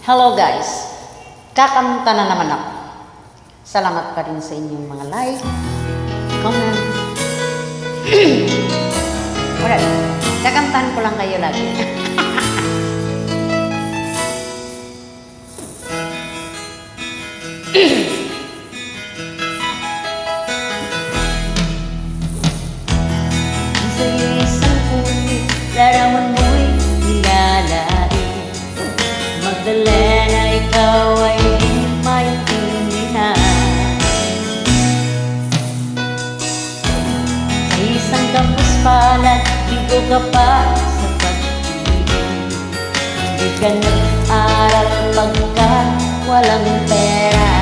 Hello guys, kakanta na naman ako. Salamat pa rin sa inyong mga like, comment. Alright, kakantahan ko lang kayo lagi. Sa isang puti, larawan mo'y nilalain. Magdalena, ikaw ay maintindihan. Sa isang campus palad, bigo ka pa sa pag-ibig. Hindi ka nag-aral pagkat walang pera.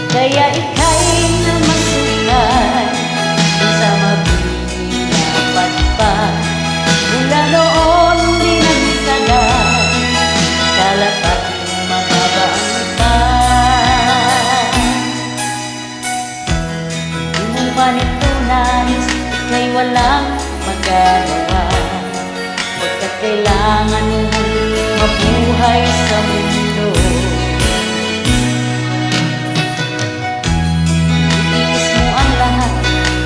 Kaya ika'y namasukan sa mabilapat pa. Mula noon di nagsagan, kalapat mababaan pa. Di mo man ito nais, ika'y walang magagawa. Pagkat kailangan mong mabuhay sa mundo. Itiis mo ang lahat,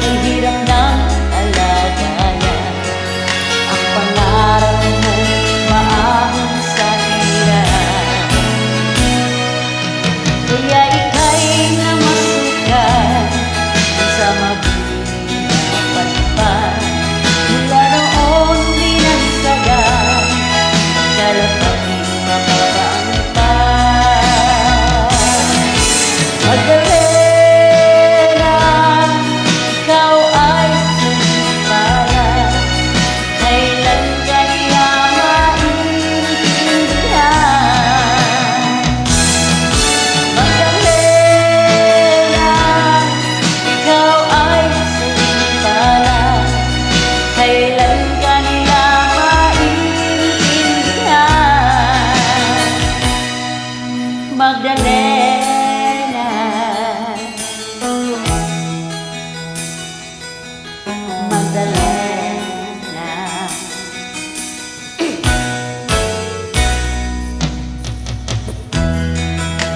ay hirap ng alagayan. Ang pangarap mo maahon sa hirap. Kaya ika'y namasukan sa mabilapat pa. Mula noon di nagsagan, kalapat mababaan pa. Magdalena, ikaw ay sumipala. Kailan kaya maintindihan? Magdalena, ikaw ay sumipala. Kailan kaya maintindihan? Magdalena, Magdalena.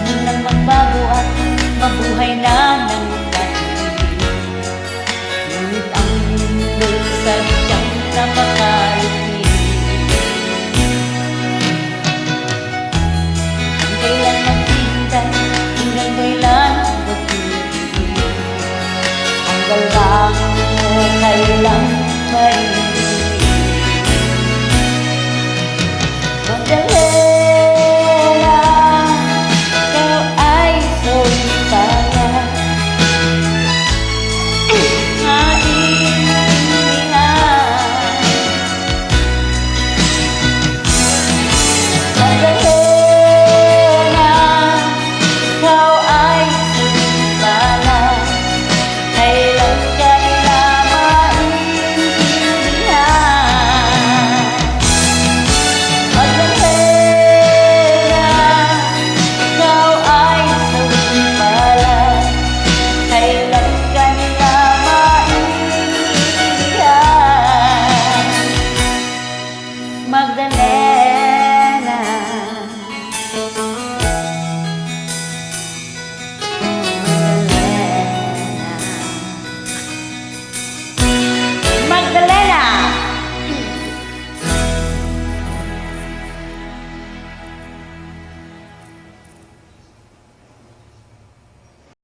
Mulang magbago at mabuhay na ng pag-ibig. Ngunit ang mundo sadyang napakaitig. Kailan maghintay, hanggang kailan magtitipid. Ang galangin mo kailan marinig. Magdalena, ikaw ay sumipala. Maintindihan. Magdalena, ikaw ay sumipala. Kailan kaya maintindihan? Magdalena, ikaw ay sumipala. Kailan kaya maintindihan? Magdalena.